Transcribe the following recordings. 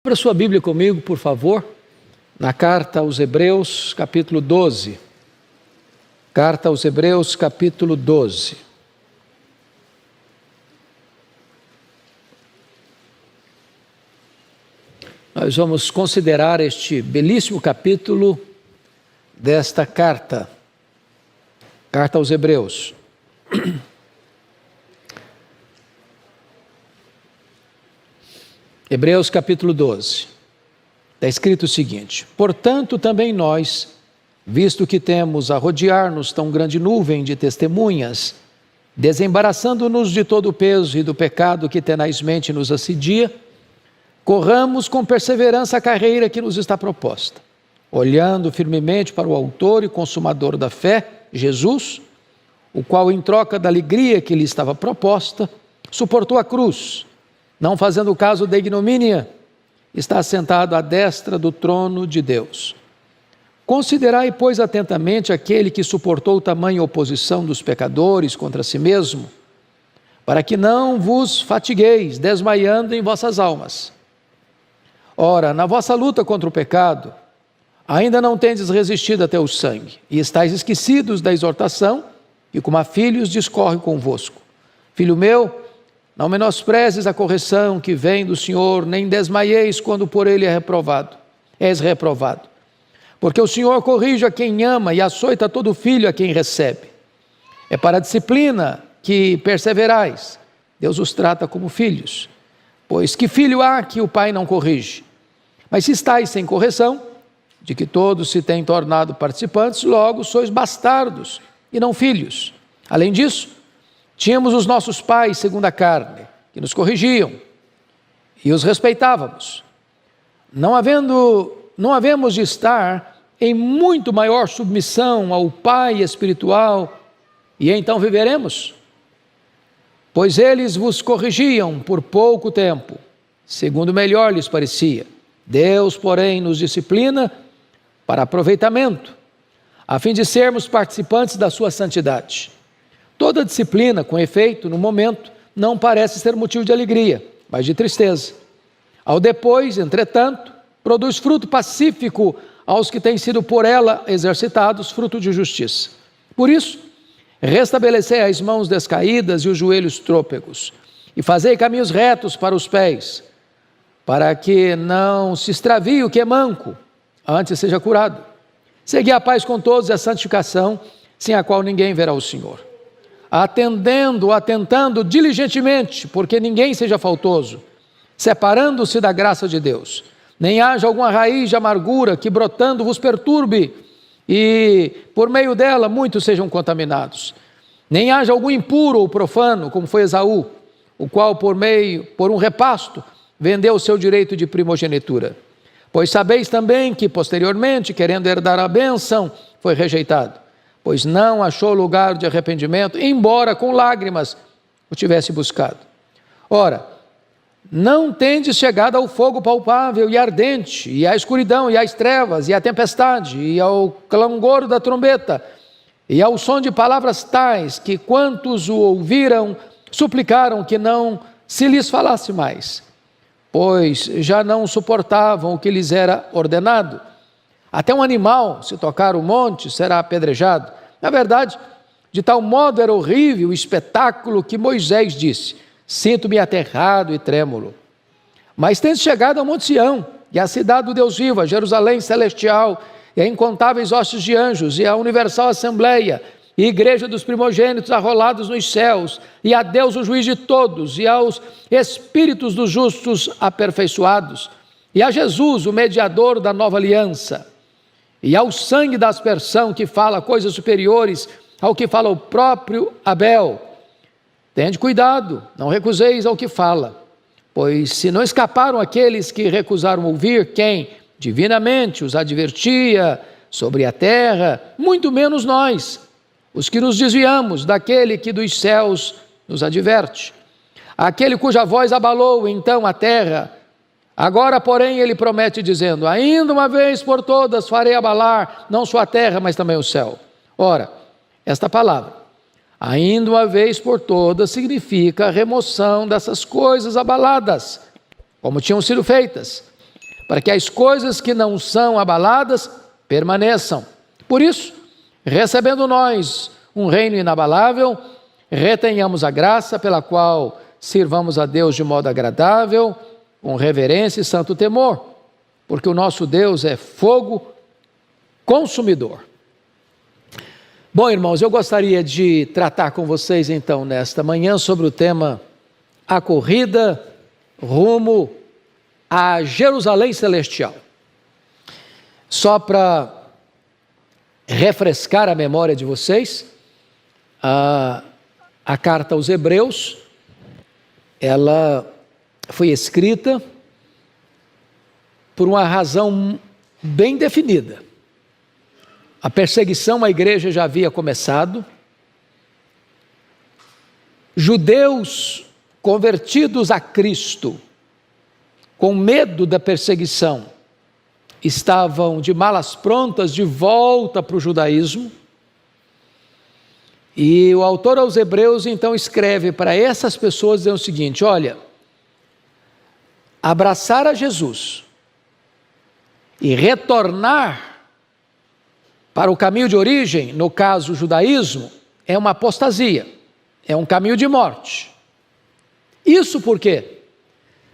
Abra sua Bíblia comigo, por favor, na carta aos Hebreus, capítulo 12. Carta aos Hebreus, capítulo 12. Nós vamos considerar este belíssimo capítulo desta carta, carta aos Hebreus. Hebreus capítulo 12, está escrito o seguinte: portanto também nós, visto que temos a rodear-nos tão grande nuvem de testemunhas, desembaraçando-nos de todo o peso e do pecado que tenazmente nos assedia, corramos com perseverança a carreira que nos está proposta, olhando firmemente para o autor e consumador da fé, Jesus, o qual em troca da alegria que lhe estava proposta, suportou a cruz, não fazendo caso da ignomínia, está assentado à destra do trono de Deus. Considerai, pois, atentamente aquele que suportou tamanha oposição dos pecadores contra si mesmo, para que não vos fatigueis, desmaiando em vossas almas. Ora, na vossa luta contra o pecado, ainda não tendes resistido até o sangue, e estáis esquecidos da exortação, que como a filhos discorre convosco. Filho meu, não menosprezes a correção que vem do Senhor, nem desmaieis quando por ele és reprovado. Porque o Senhor corrige a quem ama e açoita todo filho a quem recebe. É para a disciplina que perseverais. Deus os trata como filhos. Pois que filho há que o pai não corrige? Mas se estáis sem correção, de que todos se têm tornado participantes, logo sois bastardos e não filhos. Além disso, tínhamos os nossos pais segundo a carne, que nos corrigiam, e os respeitávamos. Não havemos de estar em muito maior submissão ao Pai espiritual, e então viveremos? Pois eles vos corrigiam por pouco tempo, segundo melhor lhes parecia. Deus, porém, nos disciplina para aproveitamento, a fim de sermos participantes da sua santidade. Toda disciplina, com efeito, no momento, não parece ser motivo de alegria, mas de tristeza. Ao depois, entretanto, produz fruto pacífico aos que têm sido por ela exercitados, fruto de justiça. Por isso, restabelecei as mãos descaídas e os joelhos trôpegos, e fazei caminhos retos para os pés, para que não se extravie o que é manco, antes seja curado. Segui a paz com todos e a santificação, sem a qual ninguém verá o Senhor. Atentando diligentemente, porque ninguém seja faltoso, separando-se da graça de Deus, nem haja alguma raiz de amargura que brotando vos perturbe, e por meio dela muitos sejam contaminados. Nem haja algum impuro ou profano, como foi Esaú, o qual por um repasto, vendeu o seu direito de primogenitura. Pois sabeis também que posteriormente, querendo herdar a bênção, foi rejeitado, pois não achou lugar de arrependimento, embora com lágrimas o tivesse buscado. Ora, não tendes chegado ao fogo palpável e ardente, e à escuridão, e às trevas, e à tempestade, e ao clangor da trombeta, e ao som de palavras tais, que quantos o ouviram, suplicaram que não se lhes falasse mais, pois já não suportavam o que lhes era ordenado. Até um animal, se tocar o monte, será apedrejado. Na verdade, de tal modo era horrível o espetáculo que Moisés disse: sinto-me aterrado e trêmulo. Mas tens chegado ao Monte Sião, e à cidade do Deus vivo, a Jerusalém celestial, e a incontáveis hostes de anjos, e a universal assembleia, e igreja dos primogênitos arrolados nos céus, e a Deus o juiz de todos, e aos espíritos dos justos aperfeiçoados, e a Jesus, o mediador da nova aliança, e ao sangue da aspersão que fala coisas superiores ao que fala o próprio Abel. Tende cuidado, não recuseis ao que fala, pois se não escaparam aqueles que recusaram ouvir quem divinamente os advertia sobre a terra, muito menos nós, os que nos desviamos daquele que dos céus nos adverte. Aquele cuja voz abalou então a terra, agora, porém, ele promete dizendo: ainda uma vez por todas farei abalar não só a terra, mas também o céu. Ora, esta palavra, ainda uma vez por todas, significa a remoção dessas coisas abaladas, como tinham sido feitas, para que as coisas que não são abaladas permaneçam. Por isso, recebendo nós um reino inabalável, retenhamos a graça pela qual sirvamos a Deus de modo agradável, com reverência e santo temor, porque o nosso Deus é fogo consumidor. Bom, irmãos, eu gostaria de tratar com vocês então nesta manhã sobre o tema a corrida rumo a Jerusalém Celestial. Só para refrescar a memória de vocês, a carta aos Hebreus, ela foi escrita por uma razão bem definida. A perseguição à igreja já havia começado. Judeus convertidos a Cristo, com medo da perseguição, estavam de malas prontas de volta para o judaísmo. E o autor aos Hebreus então escreve para essas pessoas dizendo o seguinte: olha, abraçar a Jesus e retornar para o caminho de origem, no caso o judaísmo, é uma apostasia, é um caminho de morte. Isso porque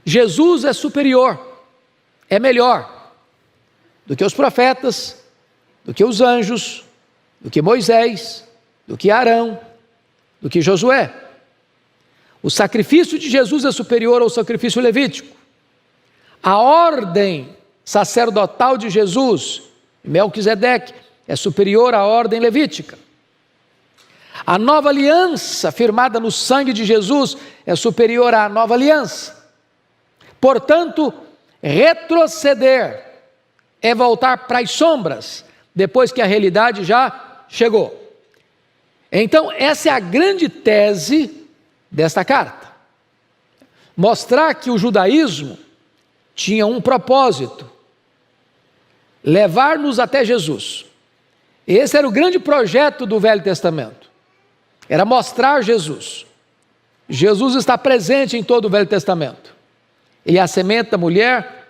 Jesus é superior, é melhor do que os profetas, do que os anjos, do que Moisés, do que Arão, do que Josué. O sacrifício de Jesus é superior ao sacrifício levítico. A ordem sacerdotal de Jesus, Melquisedeque, é superior à ordem levítica. A nova aliança firmada no sangue de Jesus é superior à nova aliança. Portanto, retroceder é voltar para as sombras, depois que a realidade já chegou. Então, essa é a grande tese desta carta. Mostrar que o judaísmo tinha um propósito: levar-nos até Jesus. Esse era o grande projeto do Velho Testamento. Era mostrar Jesus. Jesus está presente em todo o Velho Testamento. Ele é a semente da mulher,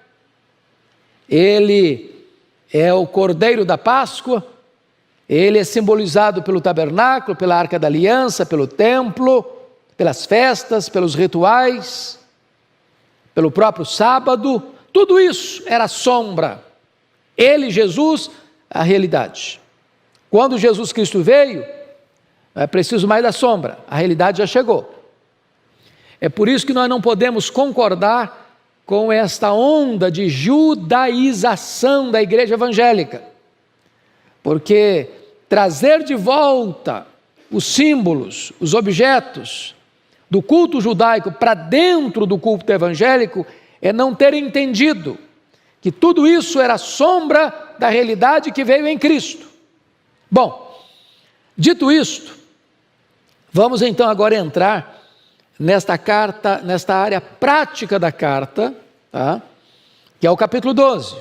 ele é o cordeiro da Páscoa, ele é simbolizado pelo tabernáculo, pela arca da aliança, pelo templo, pelas festas, pelos rituais, pelo próprio sábado. Tudo isso era sombra. Ele, Jesus, a realidade. Quando Jesus Cristo veio, não é preciso mais da sombra, a realidade já chegou. É por isso que nós não podemos concordar com esta onda de judaização da igreja evangélica, porque trazer de volta os símbolos, os objetos do culto judaico para dentro do culto evangélico é não ter entendido que tudo isso era sombra da realidade que veio em Cristo. Bom, dito isto, vamos então agora entrar nesta carta, nesta área prática da carta, tá? Que é o capítulo 12.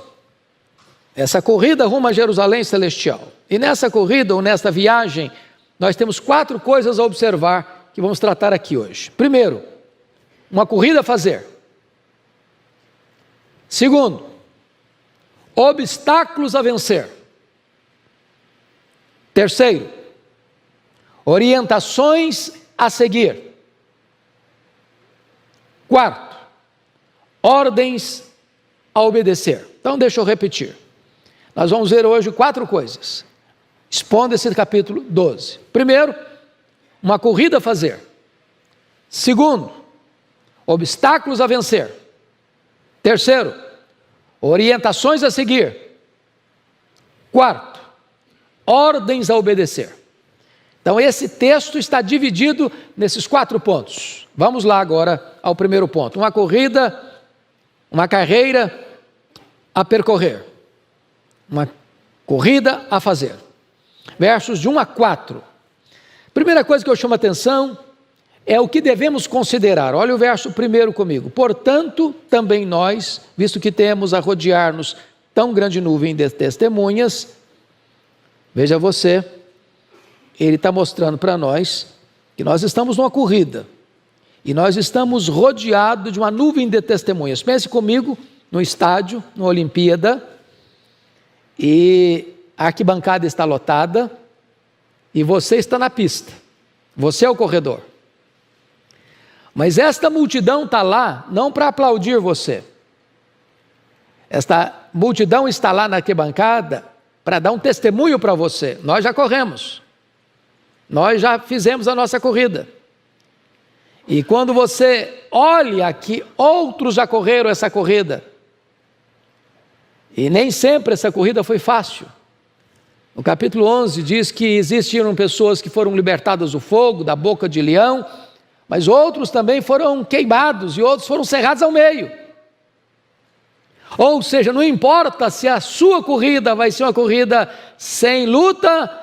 Essa corrida rumo a Jerusalém Celestial. E nessa corrida, ou nesta viagem, nós temos 4 coisas a observar que vamos tratar aqui hoje. Primeiro, uma corrida a fazer. Segundo, obstáculos a vencer. Terceiro, orientações a seguir. Quarto, ordens a obedecer. Então deixa eu repetir. Nós vamos ver hoje 4 coisas. Expondo esse capítulo 12. Primeiro, uma corrida a fazer. Segundo, obstáculos a vencer. Terceiro, orientações a seguir. Quarto, ordens a obedecer. Então esse texto está dividido nesses 4 pontos. Vamos lá agora ao primeiro ponto. Uma corrida, uma carreira a percorrer. Uma corrida a fazer. Versos de 1 a 4. Primeira coisa que eu chamo a atenção é o que devemos considerar. Olha o verso primeiro comigo. Portanto, também nós, visto que temos a rodear-nos tão grande nuvem de testemunhas, veja você, ele está mostrando para nós que nós estamos numa corrida e nós estamos rodeados de uma nuvem de testemunhas. Pense comigo no estádio, na Olimpíada, e a arquibancada está lotada, e você está na pista, você é o corredor. Mas esta multidão está lá não para aplaudir você. Esta multidão está lá na arquibancada para dar um testemunho para você. Nós já corremos. Nós já fizemos a nossa corrida. E quando você olha que outros já correram essa corrida, e nem sempre essa corrida foi fácil. No capítulo 11 diz que existiram pessoas que foram libertadas do fogo, da boca de leão, mas outros também foram queimados e outros foram cerrados ao meio. Ou seja, não importa se a sua corrida vai ser uma corrida sem luta,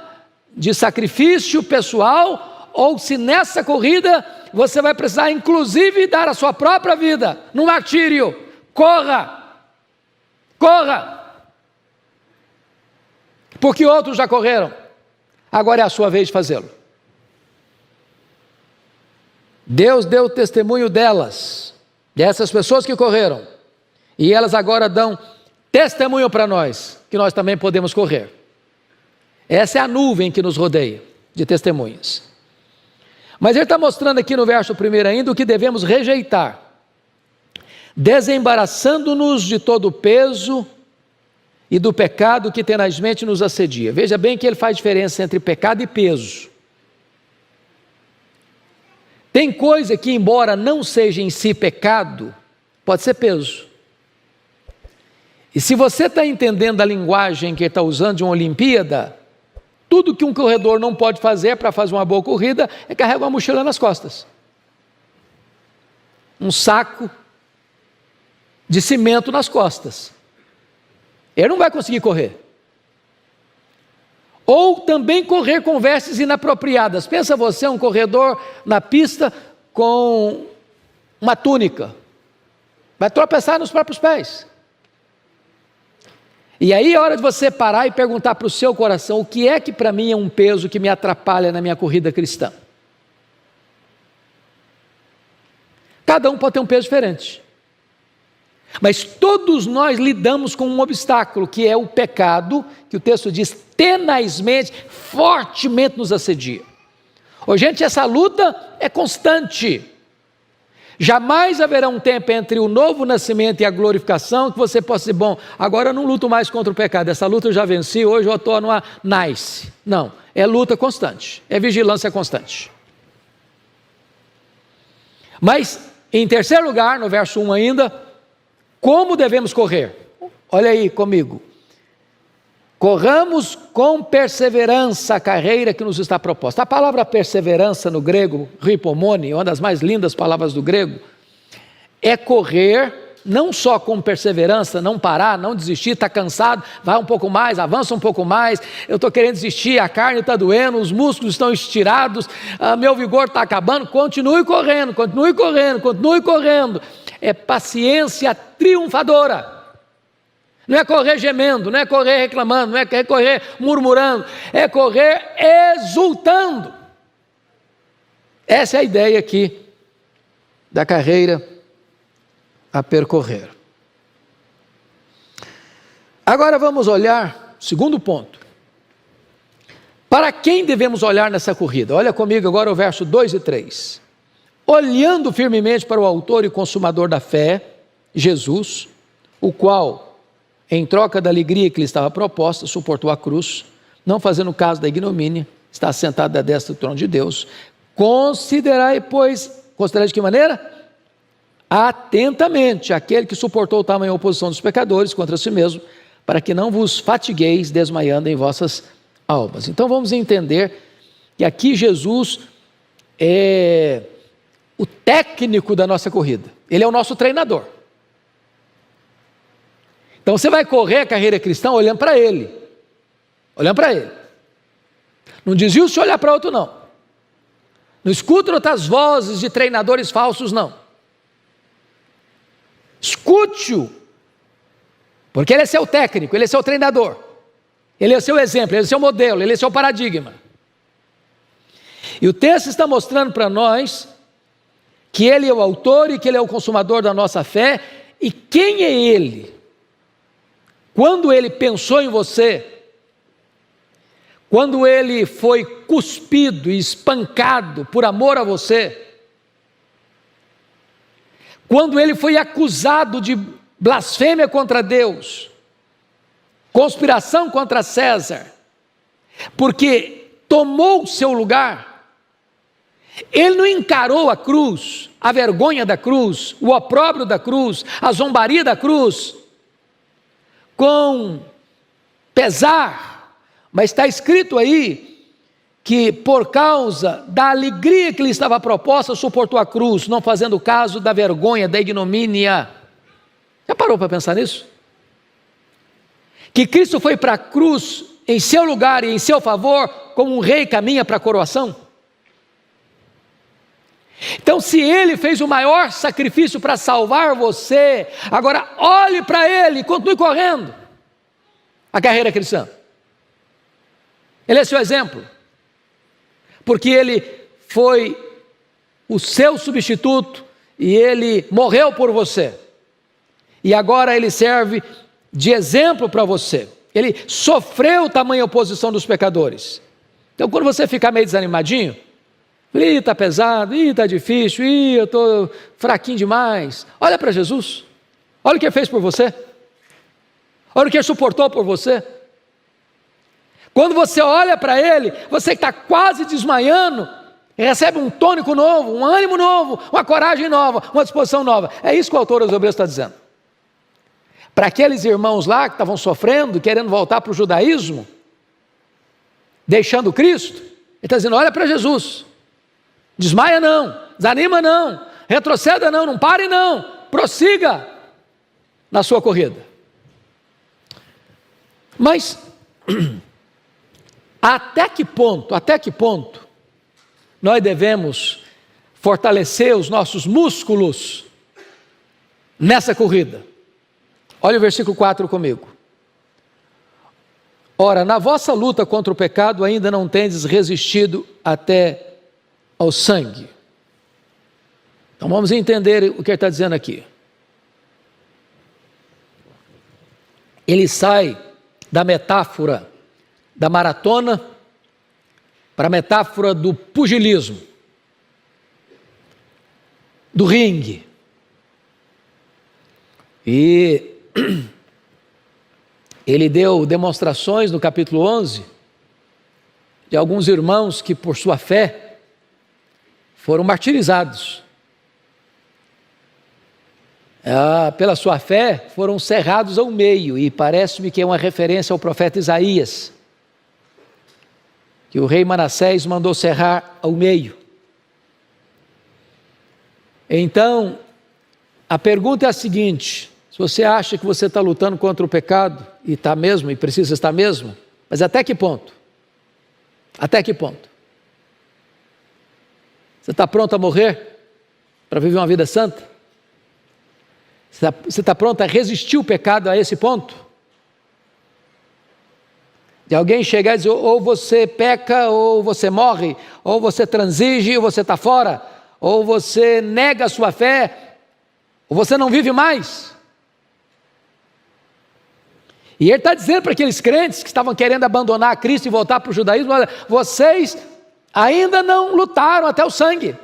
de sacrifício pessoal, ou se nessa corrida você vai precisar inclusive dar a sua própria vida no martírio. Corra! Corra! Porque outros já correram, agora é a sua vez de fazê-lo. Deus deu testemunho delas, dessas pessoas que correram, e elas agora dão testemunho para nós, que nós também podemos correr. Essa é a nuvem que nos rodeia, de testemunhas. Mas ele está mostrando aqui no verso 1 ainda o que devemos rejeitar, desembaraçando-nos de todo o peso e do pecado que tenazmente nos assedia. Veja bem que ele faz diferença entre pecado e peso. Tem coisa que, embora não seja em si pecado, pode ser peso. E se você está entendendo a linguagem que ele está usando de uma Olimpíada, tudo que um corredor não pode fazer para fazer uma boa corrida é carregar uma mochila nas costas. Um saco de cimento nas costas. Ele não vai conseguir correr. Ou também correr com vestes inapropriadas. Pensa você, um corredor na pista com uma túnica. Vai tropeçar nos próprios pés. E aí é hora de você parar e perguntar para o seu coração, o que é que para mim é um peso que me atrapalha na minha corrida cristã? Cada um pode ter um peso diferente. Mas todos nós lidamos com um obstáculo, que é o pecado, que o texto diz, tenazmente, fortemente nos assedia. Ô, gente, essa luta é constante. Jamais haverá um tempo entre o novo nascimento e a glorificação que você possa dizer, bom, agora eu não luto mais contra o pecado, essa luta eu já venci, hoje eu estou numa nice. Não, é luta constante, é vigilância constante. Mas, em terceiro lugar, no verso 1 ainda, como devemos correr? Olha aí comigo. Corramos com perseverança a carreira que nos está proposta. A palavra perseverança no grego, ripomone, uma das mais lindas palavras do grego, é correr não só com perseverança, não parar, não desistir, está cansado, vai um pouco mais, avança um pouco mais, eu estou querendo desistir, a carne está doendo, os músculos estão estirados, meu vigor está acabando, continue correndo, continue correndo, continue correndo. É paciência triunfadora. Não é correr gemendo, não é correr reclamando, não é correr murmurando, é correr exultando. Essa é a ideia aqui da carreira a percorrer. Agora vamos olhar, segundo ponto. Para quem devemos olhar nessa corrida? Olha comigo agora o verso 2 e 3. Olhando firmemente para o autor e consumador da fé, Jesus, o qual, em troca da alegria que lhe estava proposta, suportou a cruz, não fazendo caso da ignomínia, está sentado à destra do trono de Deus. Considerai, pois, considerai de que maneira? Atentamente aquele que suportou tamanha oposição dos pecadores contra si mesmo, para que não vos fatigueis desmaiando em vossas almas. Então vamos entender que aqui Jesus é o técnico da nossa corrida, ele é o nosso treinador. Então você vai correr a carreira cristã olhando para ele, não desvia-se olhar para outro não, não escuta outras vozes de treinadores falsos não, escute-o, porque ele é seu técnico, ele é seu treinador, ele é seu exemplo, ele é seu modelo, ele é seu paradigma. E o texto está mostrando para nós que ele é o autor e que ele é o consumador da nossa fé, E quem é Ele? Quando Ele pensou em você, quando Ele foi cuspido e espancado por amor a você, quando Ele foi acusado de blasfêmia contra Deus, conspiração contra César, porque tomou o seu lugar, Ele não encarou a cruz, a vergonha da cruz, o opróbrio da cruz, a zombaria da cruz, com pesar, mas está escrito aí que por causa da alegria que lhe estava proposta, suportou a cruz, não fazendo caso da vergonha, da ignomínia. Já parou para pensar nisso? Que Cristo foi para a cruz em seu lugar e em seu favor, como um rei caminha para a coroação? Então, se Ele fez o maior sacrifício para salvar você, agora olhe para Ele e continue correndo a carreira cristã. Ele é seu exemplo, porque Ele foi o seu substituto e Ele morreu por você. E agora Ele serve de exemplo para você. Ele sofreu tamanha oposição dos pecadores. Então, quando você ficar meio desanimadinho, está pesado, está difícil, eu estou fraquinho demais, olha para Jesus, olha o que Ele fez por você, olha o que Ele suportou por você. Quando você olha para Ele, você que está quase desmaiando, recebe um tônico novo, um ânimo novo, uma coragem nova, uma disposição nova. É isso que o autor aos Hebreus está dizendo. Para aqueles irmãos lá que estavam sofrendo, querendo voltar para o judaísmo, deixando Cristo, ele está dizendo, olha para Jesus, desmaia não, desanima não, retroceda não pare não, prossiga na sua corrida. Mas, até que ponto nós devemos fortalecer os nossos músculos nessa corrida? Olha o versículo 4 comigo. Ora, na vossa luta contra o pecado ainda não tendes resistido até ao sangue. Então vamos entender o que ele está dizendo aqui. Ele sai da metáfora da maratona para a metáfora do pugilismo, do ringue. E ele deu demonstrações no capítulo 11 de alguns irmãos que por sua fé foram martirizados. Pela sua fé foram cerrados ao meio, e parece-me que é uma referência ao profeta Isaías, que o rei Manassés mandou cerrar ao meio. Então, a pergunta é a seguinte: se você acha que você está lutando contra o pecado, e está mesmo, e precisa estar mesmo, mas até que ponto? Até que ponto? Você está pronto a morrer para viver uma vida santa? Você está pronto a resistir o pecado a esse ponto? De alguém chegar e dizer, ou você peca, ou você morre, ou você transige, ou você está fora, ou você nega a sua fé, ou você não vive mais. E ele está dizendo para aqueles crentes que estavam querendo abandonar Cristo e voltar para o judaísmo, olha, vocês ainda não lutaram até o sangue.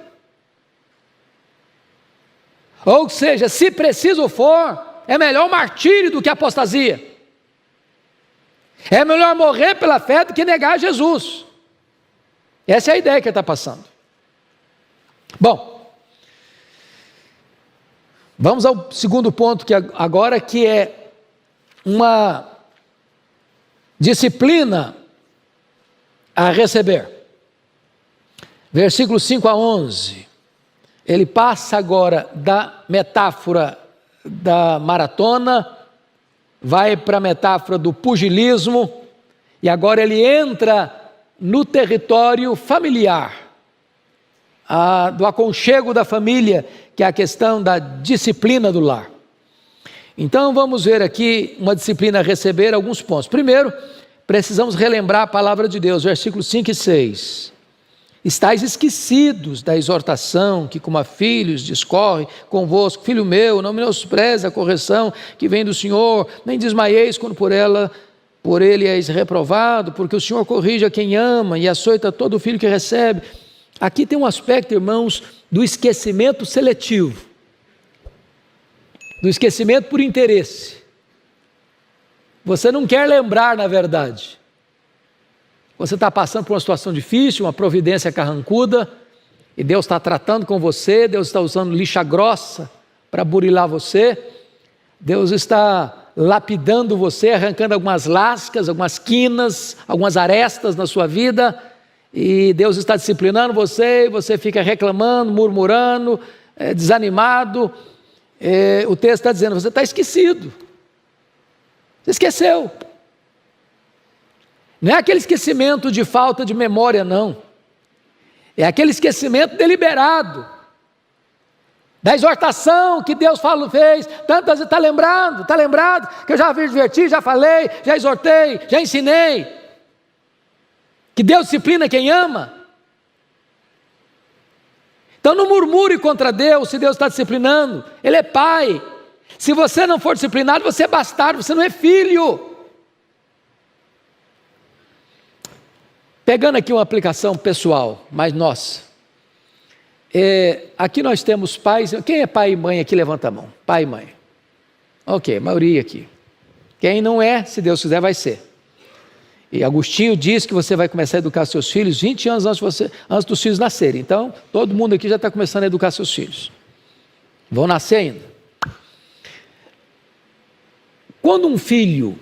Ou seja, se preciso for, é melhor martírio do que apostasia. É melhor morrer pela fé do que negar Jesus. Essa é a ideia que ele está passando. Bom, vamos ao segundo ponto agora, que é uma disciplina a receber. Versículos 5 a 11. Ele passa agora da metáfora da maratona, vai para a metáfora do pugilismo, e agora ele entra no território familiar, do aconchego da família, que é a questão da disciplina do lar. Então vamos ver aqui uma disciplina a receber, alguns pontos. Primeiro, precisamos relembrar a palavra de Deus, versículos 5 e 6. estáis esquecidos da exortação que como a filhos discorre convosco. Filho meu, não menospreze a correção que vem do Senhor, nem desmaieis quando por ele és reprovado, porque o Senhor corrige a quem ama e açoita todo filho que recebe. Aqui tem um aspecto, irmãos, do esquecimento seletivo, do esquecimento por interesse. Você não quer lembrar, na verdade. Você está passando por uma situação difícil, uma providência carrancuda, e Deus está tratando com você, Deus está usando lixa grossa para burilar você, Deus está lapidando você, arrancando algumas lascas, algumas quinas, algumas arestas na sua vida, e Deus está disciplinando você, e você fica reclamando, murmurando, desanimado. O texto está dizendo, você está esquecido, você esqueceu. Não é aquele esquecimento de falta de memória, não. É aquele esquecimento deliberado, da exortação que Deus fez, tantas vezes, está lembrado, que eu já adverti, já falei, já exortei, já ensinei, que Deus disciplina quem ama. Então não murmure contra Deus se Deus está disciplinando, Ele é Pai. Se você não for disciplinado, você é bastardo, você não é filho. Pegando aqui uma aplicação pessoal, mas nossa. Aqui nós temos pais. Quem é pai e mãe aqui, levanta a mão. Pai e mãe. Ok, a maioria aqui. Quem não é, se Deus quiser, vai ser. E Agostinho diz que você vai começar a educar seus filhos 20 anos antes dos filhos nascerem. Então, todo mundo aqui já está começando a educar seus filhos. Vão nascer ainda. Quando um filho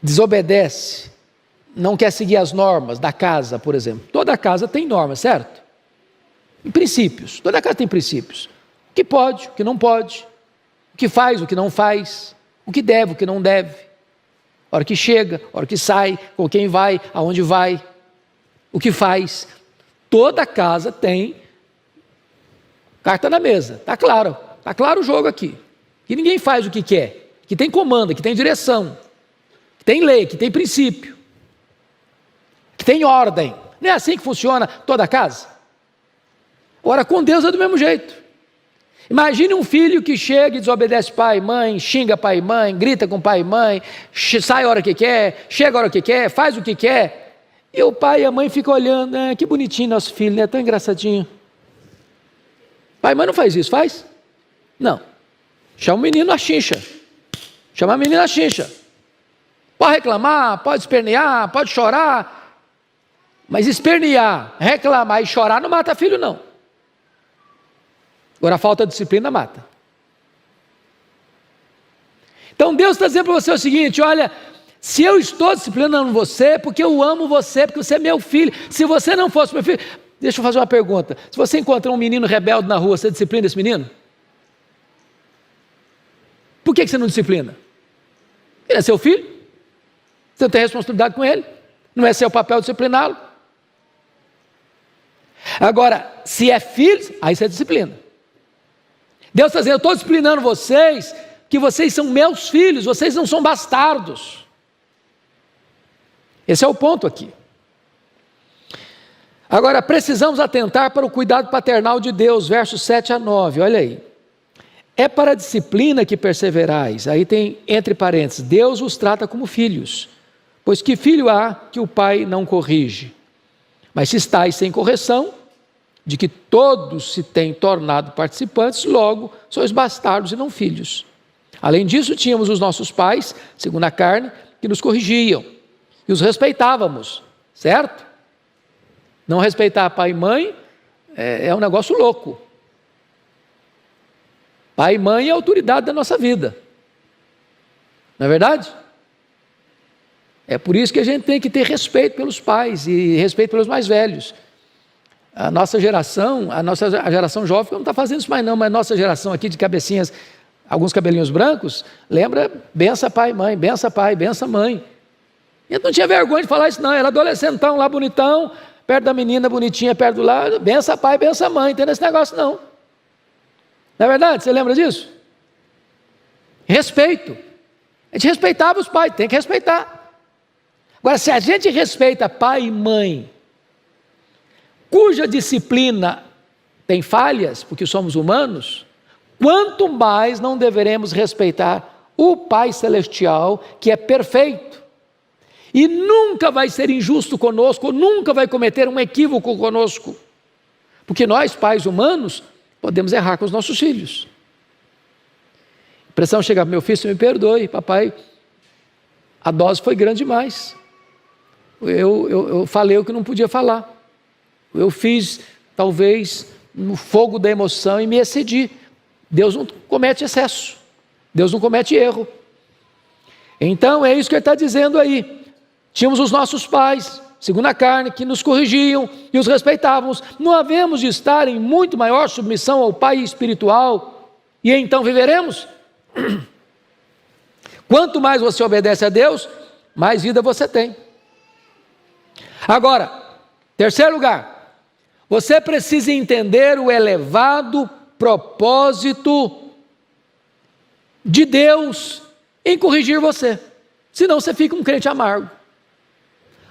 desobedece, não quer seguir as normas da casa, por exemplo. Toda casa tem normas, certo? Em princípios. Toda casa tem princípios. O que pode, o que não pode. O que faz, o que não faz. O que deve, o que não deve. A hora que chega, a hora que sai, com quem vai, aonde vai. O que faz. Toda casa tem carta na mesa. Está claro. Está claro o jogo aqui. Que ninguém faz o que quer. Que tem comando, que tem direção. Que tem lei, que tem princípio. Que tem ordem. Não é assim que funciona toda a casa? Ora, com Deus é do mesmo jeito. Imagine um filho que chega e desobedece pai e mãe, xinga pai e mãe, grita com pai e mãe, sai a hora que quer, chega a hora que quer, faz o que quer. E o pai e a mãe ficam olhando, que bonitinho nosso filho, né? Tão engraçadinho. Pai e mãe não faz isso, faz? Não. Chama o menino a chincha. Chama a menina a chincha. Pode reclamar, pode espernear, pode chorar. Mas espernear, reclamar e chorar não mata filho, não. Agora a falta de disciplina mata. Então Deus está dizendo para você o seguinte: olha, se eu estou disciplinando você, é porque eu amo você, porque você é meu filho. Se você não fosse meu filho, deixa eu fazer uma pergunta. Se você encontrar um menino rebelde na rua, você disciplina esse menino? Por que você não disciplina? Ele é seu filho, você não tem responsabilidade com ele, não é seu papel discipliná-lo. Agora, se é filho, aí você disciplina. Deus está dizendo, eu estou disciplinando vocês, que vocês são meus filhos, vocês não são bastardos. Esse é o ponto aqui. Agora, precisamos atentar para o cuidado paternal de Deus, versos 7 a 9, olha aí. É para a disciplina que perseverais, aí tem entre parênteses, Deus os trata como filhos, pois que filho há que o pai não corrige? Mas se estáis sem correção, de que todos se têm tornado participantes, logo sois bastardos e não filhos. Além disso, tínhamos os nossos pais, segundo a carne, que nos corrigiam, e os respeitávamos, certo? Não respeitar pai e mãe é um negócio louco. Pai e mãe é a autoridade da nossa vida. Não é verdade? É por isso que a gente tem que ter respeito pelos pais e respeito pelos mais velhos. A nossa geração jovem não está fazendo isso mais não, mas a nossa geração aqui de cabecinhas, alguns cabelinhos brancos, lembra, bença pai e mãe, bença pai, bença mãe. E não tinha vergonha de falar isso não, era adolescentão lá bonitão, perto da menina bonitinha, perto do lado, bença pai, bença mãe, não tem esse negócio não. Não é verdade? Você lembra disso? Respeito. A gente respeitava os pais, tem que respeitar. Agora, se a gente respeita pai e mãe, cuja disciplina tem falhas, porque somos humanos, quanto mais não deveremos respeitar o Pai Celestial, que é perfeito, e nunca vai ser injusto conosco, nunca vai cometer um equívoco conosco, porque nós, pais humanos, podemos errar com os nossos filhos. A pressão chega para meu filho: me perdoe, papai, a dose foi grande demais, eu falei o que não podia falar, eu fiz talvez no fogo da emoção e me excedi. Deus não comete excesso, Deus não comete erro. Então é isso que ele está dizendo aí. Tínhamos os nossos pais, segundo a carne, que nos corrigiam e os respeitávamos. Não havemos de estar em muito maior submissão ao Pai espiritual, e então viveremos? Quanto mais você obedece a Deus, mais vida você tem. Agora, terceiro lugar, você precisa entender o elevado propósito de Deus em corrigir você, senão você fica um crente amargo.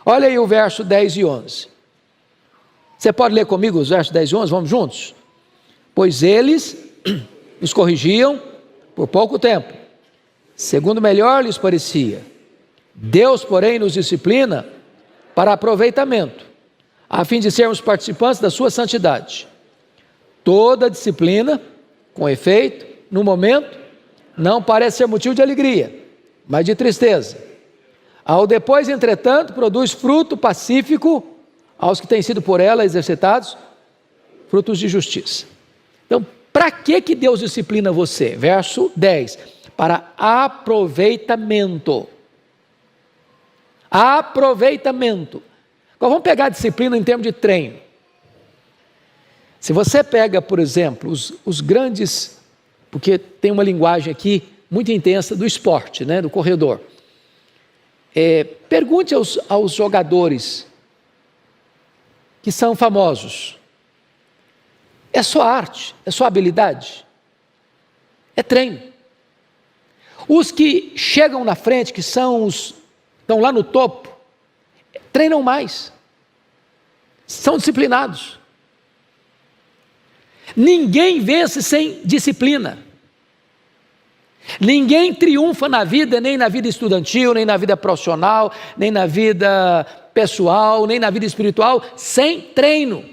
Olha aí o verso 10 e 11. Você pode ler comigo os versos 10 e 11? Vamos juntos? Pois eles nos corrigiam por pouco tempo, segundo melhor lhes parecia. Deus, porém, nos disciplina para aproveitamento, a fim de sermos participantes da sua santidade. Toda disciplina, com efeito, no momento, não parece ser motivo de alegria, mas de tristeza. Ao depois, entretanto, produz fruto pacífico aos que têm sido por ela exercitados, frutos de justiça. Então, para que Deus disciplina você? Verso 10, para aproveitamento. Aproveitamento. Agora vamos pegar a disciplina em termos de treino. Se você pega, por exemplo, os grandes, porque tem uma linguagem aqui muito intensa do esporte, né, do corredor. Pergunte aos jogadores que são famosos. É só arte, é só habilidade, é treino. Os que chegam na frente, que estão lá no topo, treinam mais, são disciplinados. Ninguém vence sem disciplina. Ninguém triunfa na vida, nem na vida estudantil, nem na vida profissional, nem na vida pessoal, nem na vida espiritual, sem treino,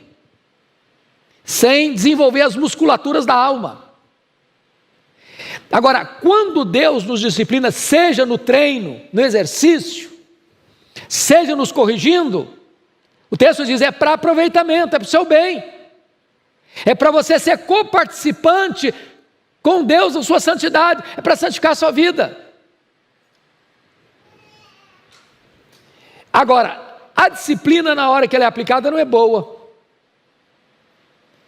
sem desenvolver as musculaturas da alma. Agora, quando Deus nos disciplina, seja no treino, no exercício, seja nos corrigindo, o texto diz, é para aproveitamento, é para o seu bem, é para você ser coparticipante com Deus na sua santidade, é para santificar a sua vida. Agora, a disciplina na hora que ela é aplicada não é boa.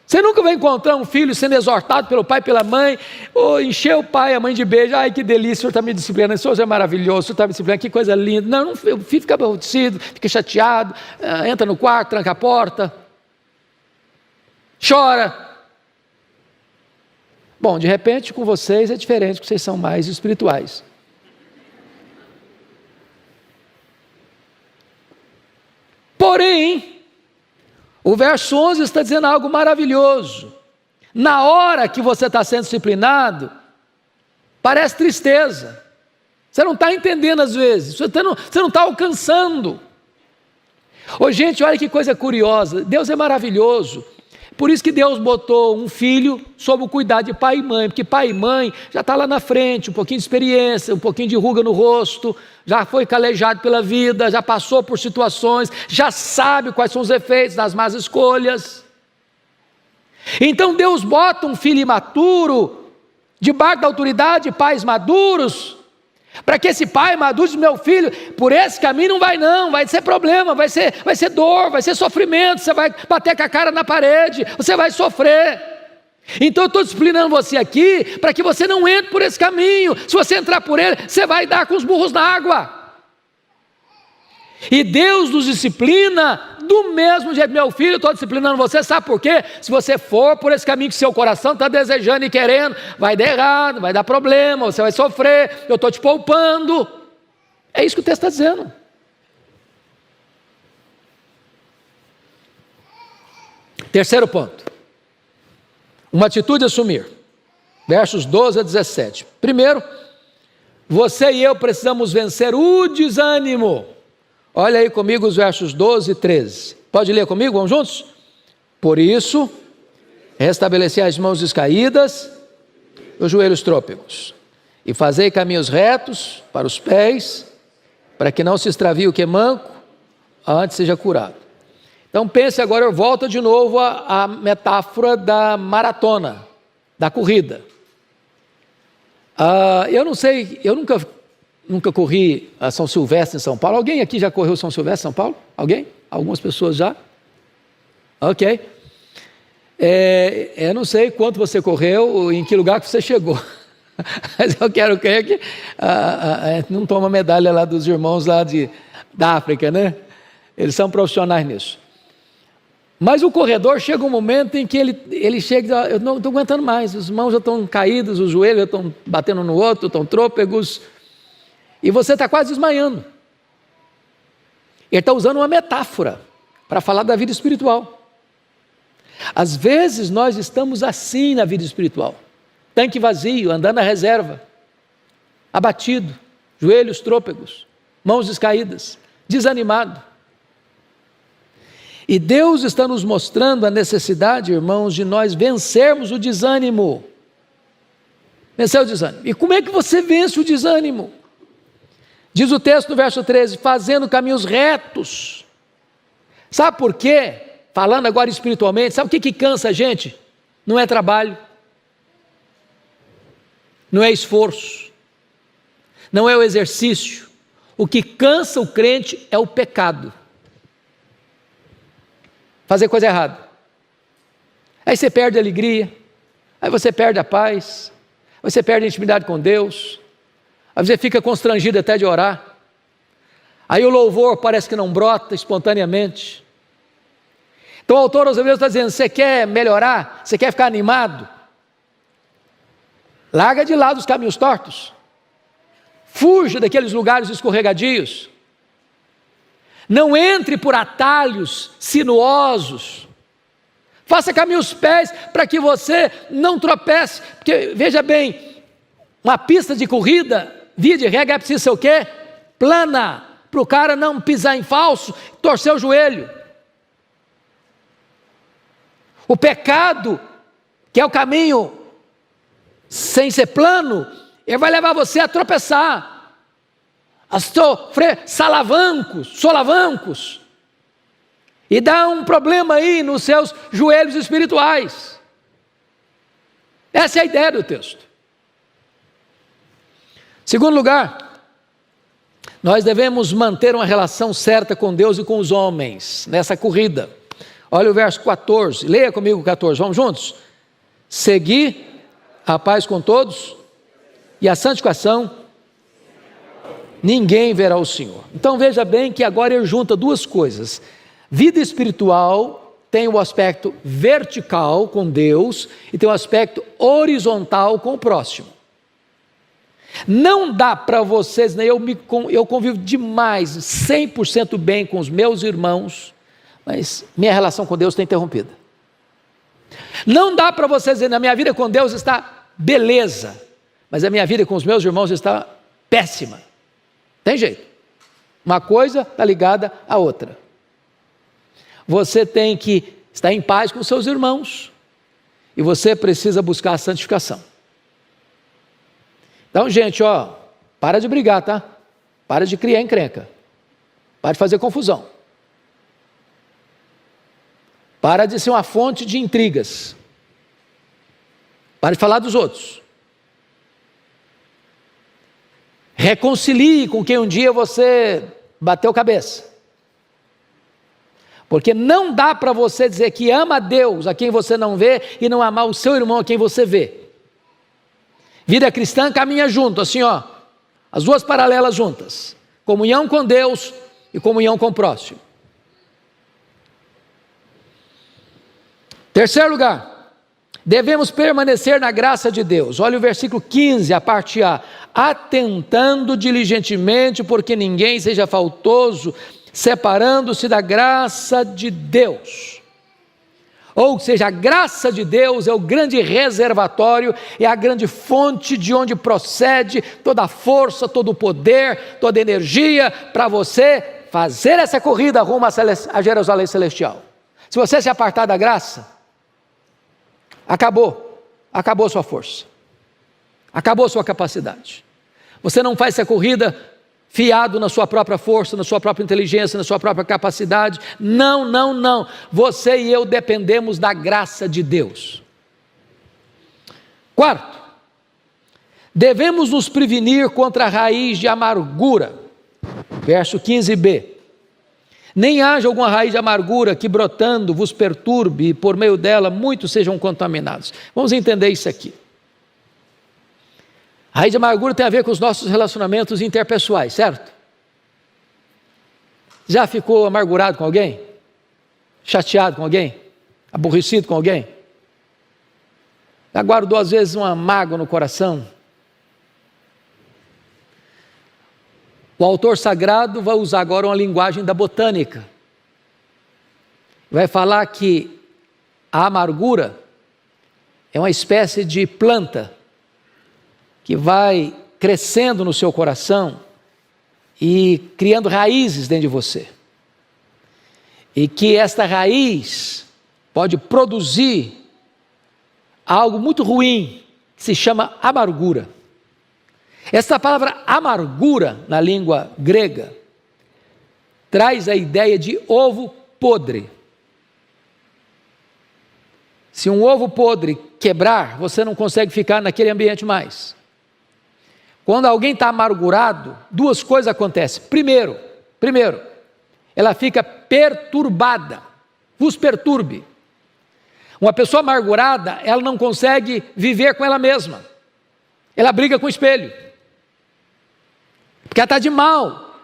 Você nunca vai encontrar um filho sendo exortado pelo pai e pela mãe, ou encher o pai e a mãe de beijo: ai que delícia, o senhor está me disciplinando, o senhor é maravilhoso, o senhor está me disciplinando, que coisa linda. Não, o filho fica aborrecido, fica chateado, entra no quarto, tranca a porta, chora. Bom, de repente com vocês é diferente, porque vocês são mais espirituais. Porém, o verso 11 está dizendo algo maravilhoso. Na hora que você está sendo disciplinado, parece tristeza. Você não está entendendo às vezes, você não está alcançando. Ô gente, olha que coisa curiosa, Deus é maravilhoso. Por isso que Deus botou um filho sob o cuidado de pai e mãe, porque pai e mãe já está lá na frente, um pouquinho de experiência, um pouquinho de ruga no rosto, já foi calejado pela vida, já passou por situações, já sabe quais são os efeitos das más escolhas. Então Deus bota um filho imaturo, debaixo da autoridade de pais maduros, para que esse pai maduro diz: meu filho, por esse caminho não, vai ser problema, vai ser dor, vai ser sofrimento, você vai bater com a cara na parede, você vai sofrer. Então eu estou disciplinando você aqui, para que você não entre por esse caminho. Se você entrar por ele, você vai dar com os burros na água. E Deus nos disciplina do mesmo jeito. Meu filho, eu estou disciplinando você, sabe por quê? Se você for por esse caminho que seu coração está desejando e querendo, vai dar errado, vai dar problema, você vai sofrer, eu estou te poupando. É isso que o texto está dizendo. Terceiro ponto. Uma atitude a assumir. Versos 12 a 17. Primeiro, você e eu precisamos vencer o desânimo. Olha aí comigo os versos 12 e 13. Pode ler comigo? Vamos juntos? Por isso, restabeleci as mãos descaídas, os joelhos trôpegos, e fazei caminhos retos para os pés, para que não se extravie o que é manco, antes seja curado. Então pense agora, eu volto de novo à metáfora da maratona, da corrida. Eu não sei, eu nunca corri a São Silvestre em São Paulo. Alguém aqui já correu São Silvestre em São Paulo? Alguém? Algumas pessoas já? Ok. Eu não sei quanto você correu, em que lugar que você chegou. Mas eu quero crer que não toma medalha lá dos irmãos lá da África, né? Eles são profissionais nisso. Mas o corredor chega um momento em que ele chega e diz, eu não estou aguentando mais, as mãos já estão caídas, os joelhos já estão batendo no outro, estão trôpegos, e você está quase desmaiando. Ele está usando uma metáfora para falar da vida espiritual. Às vezes nós estamos assim na vida espiritual, tanque vazio, andando na reserva, abatido, joelhos trôpegos, mãos descaídas, desanimado. E Deus está nos mostrando a necessidade, irmãos, de nós vencermos o desânimo. Vencer o desânimo. E como é que você vence o desânimo? Diz o texto no verso 13, fazendo caminhos retos. Sabe por quê? Falando agora espiritualmente, sabe o que cansa a gente? Não é trabalho, não é esforço, não é o exercício. O que cansa o crente é o pecado. Fazer coisa errada. Aí você perde a alegria, aí você perde a paz, você perde a intimidade com Deus, aí você fica constrangido até de orar, aí o louvor parece que não brota espontaneamente. Então o autor aos Hebreus está dizendo, você quer melhorar, você quer ficar animado? Larga de lado os caminhos tortos, fuja daqueles lugares escorregadios, não entre por atalhos sinuosos, faça caminhos pés para que você não tropece, porque veja bem, uma pista de corrida, via de regra é preciso ser o quê? Plana, para o cara não pisar em falso, torcer o joelho. O pecado, que é o caminho sem ser plano, ele vai levar você a tropeçar, a sofrer solavancos, e dá um problema aí nos seus joelhos espirituais. Essa é a ideia do texto. Segundo lugar, nós devemos manter uma relação certa com Deus e com os homens, nessa corrida. Olha o verso 14, leia comigo o 14, vamos juntos? Seguir a paz com todos e a santificação, ninguém verá o Senhor. Então veja bem que agora ele junta duas coisas. Vida espiritual tem o aspecto vertical com Deus e tem o aspecto horizontal com o próximo. Não dá para vocês, né? Eu convivo demais, 100% bem com os meus irmãos, mas minha relação com Deus está interrompida. Não dá para vocês dizer, na minha vida com Deus está beleza, mas a minha vida com os meus irmãos está péssima. Tem jeito. Uma coisa está ligada à outra. Você tem que estar em paz com seus irmãos e você precisa buscar a santificação. Então, gente, para de brigar, tá? Para de criar encrenca. Para de fazer confusão. Para de ser uma fonte de intrigas. Para de falar dos outros. Reconcilie com quem um dia você bateu cabeça. Porque não dá para você dizer que ama a Deus a quem você não vê e não amar o seu irmão a quem você vê. Vida cristã caminha junto, assim as duas paralelas juntas. Comunhão com Deus e comunhão com o próximo. Terceiro lugar, devemos permanecer na graça de Deus. Olha o versículo 15, a parte A. Atentando diligentemente, porque ninguém seja faltoso, separando-se da graça de Deus. Ou seja, a graça de Deus é o grande reservatório, é a grande fonte de onde procede toda a força, todo o poder, toda a energia para você fazer essa corrida rumo a Jerusalém Celestial. Se você se apartar da graça, acabou sua força, acabou sua capacidade. Você não faz essa corrida fiado na sua própria força, na sua própria inteligência, na sua própria capacidade. Não, não, não. Você e eu dependemos da graça de Deus. Quarto, devemos nos prevenir contra a raiz de amargura. Verso 15b. Nem haja alguma raiz de amargura que brotando vos perturbe e por meio dela muitos sejam contaminados. Vamos entender isso aqui. A raiz de amargura tem a ver com os nossos relacionamentos interpessoais, certo? Já ficou amargurado com alguém? Chateado com alguém? Aborrecido com alguém? Já guardou às vezes uma mágoa no coração? O autor sagrado vai usar agora uma linguagem da botânica. Vai falar que a amargura é uma espécie de planta que vai crescendo no seu coração e criando raízes dentro de você. E que esta raiz pode produzir algo muito ruim, que se chama amargura. Esta palavra amargura, na língua grega, traz a ideia de ovo podre. Se um ovo podre quebrar, você não consegue ficar naquele ambiente mais. Quando alguém está amargurado, duas coisas acontecem. Primeiro, ela fica perturbada, vos perturbe. Uma pessoa amargurada, ela não consegue viver com ela mesma. Ela briga com o espelho. Porque ela está de mal.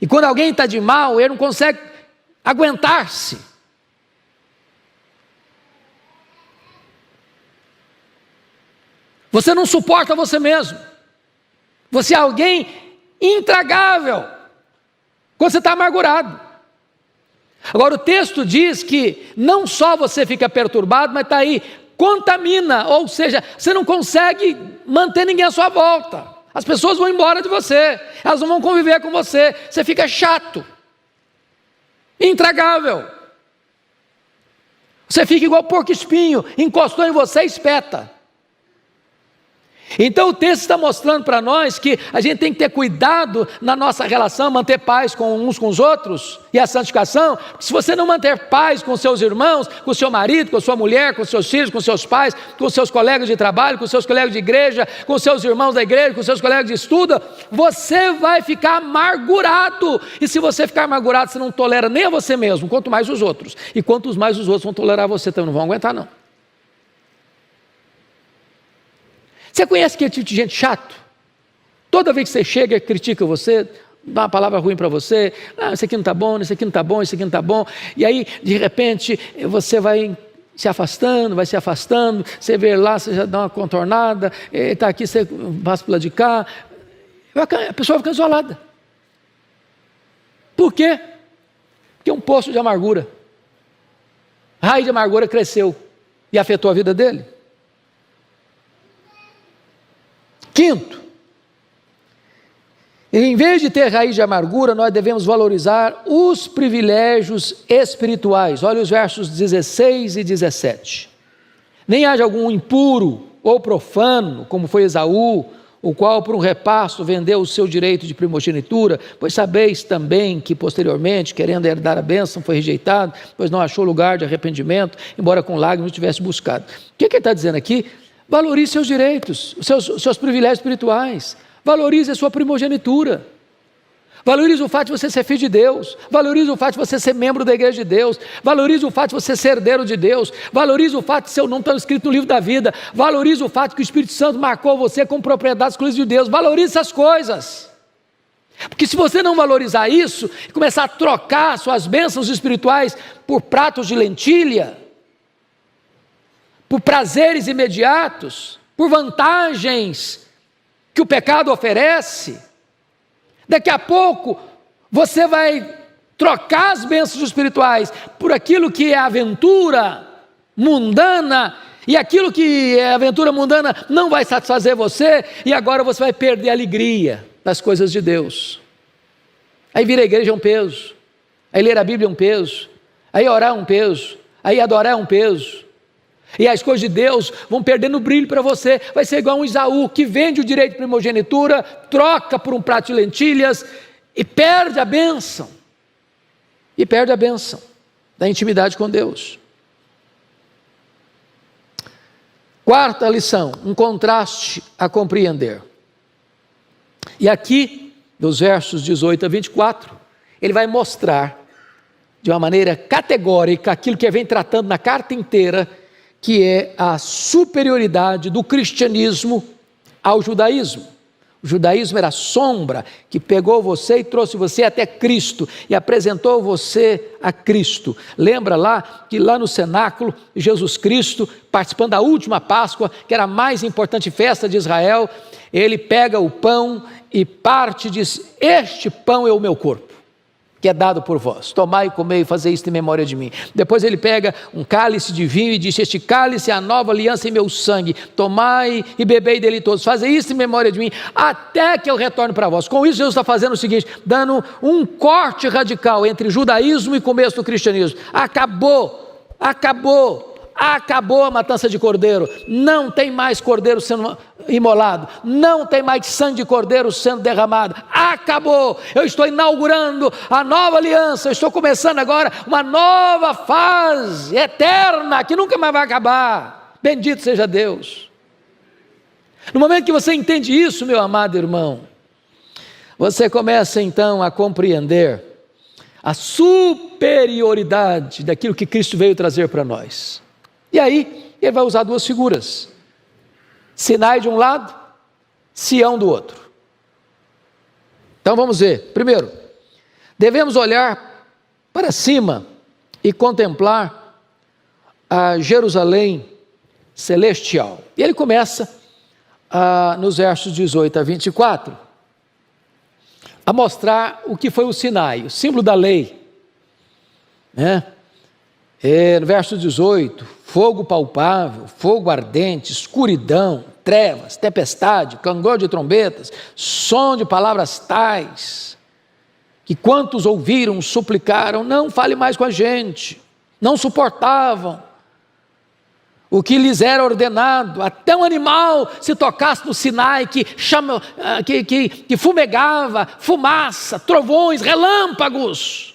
E quando alguém está de mal, ele não consegue aguentar-se. Você não suporta você mesmo. Você é alguém intragável quando você está amargurado. Agora o texto diz que não só você fica perturbado, mas está aí, contamina, ou seja, você não consegue manter ninguém à sua volta. As pessoas vão embora de você, elas não vão conviver com você, você fica chato, intragável. Você fica igual porco espinho, encostou em você e espeta. Então o texto está mostrando para nós que a gente tem que ter cuidado na nossa relação, manter paz com uns com os outros e a santificação. Se você não manter paz com seus irmãos, com seu marido, com sua mulher, com seus filhos, com seus pais, com seus colegas de trabalho, com seus colegas de igreja, com seus irmãos da igreja, com seus colegas de estudo, você vai ficar amargurado. E se você ficar amargurado, você não tolera nem a você mesmo, quanto mais os outros. E quanto mais os outros vão tolerar você, também não vão aguentar não. Você conhece aquele tipo de gente chato? Toda vez que você chega, critica você, dá uma palavra ruim para você, isso aqui não está bom, isso aqui não está bom, isso aqui não está bom, e aí, de repente, você vai se afastando, você vê lá, você já dá uma contornada, está aqui, você passa para lá de cá, a pessoa fica isolada. Por quê? Porque é um poço de amargura. A raiz de amargura cresceu e afetou a vida dele. Quinto, em vez de ter raiz de amargura, nós devemos valorizar os privilégios espirituais. Olha os versos 16 e 17. Nem haja algum impuro ou profano, como foi Esaú, o qual por um repasto vendeu o seu direito de primogenitura, pois sabeis também que posteriormente, querendo herdar a bênção, foi rejeitado, pois não achou lugar de arrependimento, embora com lágrimas tivesse buscado. O que ele está dizendo aqui? Valorize seus direitos, seus privilégios espirituais. Valorize a sua primogenitura. Valorize o fato de você ser filho de Deus. Valorize o fato de você ser membro da igreja de Deus. Valorize o fato de você ser herdeiro de Deus. Valorize o fato de seu nome estar escrito no livro da vida. Valorize o fato que o Espírito Santo marcou você como propriedade exclusiva de Deus. Valorize essas coisas. Porque se você não valorizar isso e começar a trocar suas bênçãos espirituais por pratos de lentilha, por prazeres imediatos, por vantagens que o pecado oferece, daqui a pouco você vai trocar as bênçãos espirituais por aquilo que é aventura mundana, e aquilo que é aventura mundana não vai satisfazer você, e agora você vai perder a alegria das coisas de Deus. Aí vir à igreja é um peso, aí ler a Bíblia é um peso, aí orar é um peso, aí adorar é um peso, e as coisas de Deus vão perdendo brilho para você. Vai ser igual um Esaú que vende o direito de primogenitura, troca por um prato de lentilhas e perde a bênção, da intimidade com Deus. Quarta lição, um contraste a compreender. E aqui, dos versos 18 a 24, ele vai mostrar de uma maneira categórica aquilo que vem tratando na carta inteira, que é a superioridade do cristianismo ao judaísmo. O judaísmo era a sombra que pegou você e trouxe você até Cristo e apresentou você a Cristo. Lembra lá que lá no cenáculo, Jesus Cristo, participando da última Páscoa, que era a mais importante festa de Israel, ele pega o pão e parte e diz: este pão é o meu corpo, que é dado por vós, tomai e comei e fazei isto em memória de mim. Depois ele pega um cálice de vinho e diz: este cálice é a nova aliança em meu sangue, tomai e bebei dele todos, fazei isto em memória de mim, até que eu retorne para vós. Com isso Jesus está fazendo o seguinte, dando um corte radical entre judaísmo e começo do cristianismo. Acabou a matança de cordeiro, não tem mais cordeiro sendo imolado, não tem mais sangue de cordeiro sendo derramado, acabou. Eu estou inaugurando a nova aliança, eu estou começando agora uma nova fase eterna, que nunca mais vai acabar. Bendito seja Deus. No momento que você entende isso, meu amado irmão, você começa então a compreender a superioridade daquilo que Cristo veio trazer para nós. E aí, ele vai usar duas figuras: Sinai de um lado, Sião do outro. Então vamos ver. Primeiro, devemos olhar para cima e contemplar a Jerusalém celestial. E ele começa nos versos 18 a 24 a mostrar o que foi o Sinai, o símbolo da lei, né? No verso 18, fogo palpável, fogo ardente, escuridão, trevas, tempestade, clangor de trombetas, som de palavras tais, que quantos ouviram suplicaram: não fale mais com a gente, não suportavam o que lhes era ordenado. Até um animal se tocasse no Sinai, que fumegava, fumaça, trovões, relâmpagos.